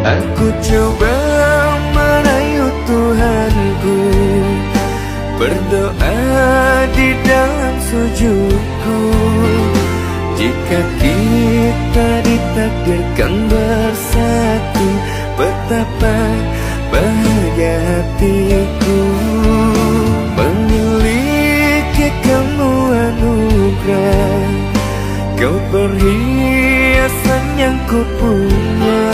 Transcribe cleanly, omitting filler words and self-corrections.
Aku coba merayu Tuhanku, berdoa di dalam sujudku. Jika kita ditakdirkan bersatu, betapa bahagia hatiku. Memiliki kamu anugerah, kau perhiasan yang ku punya.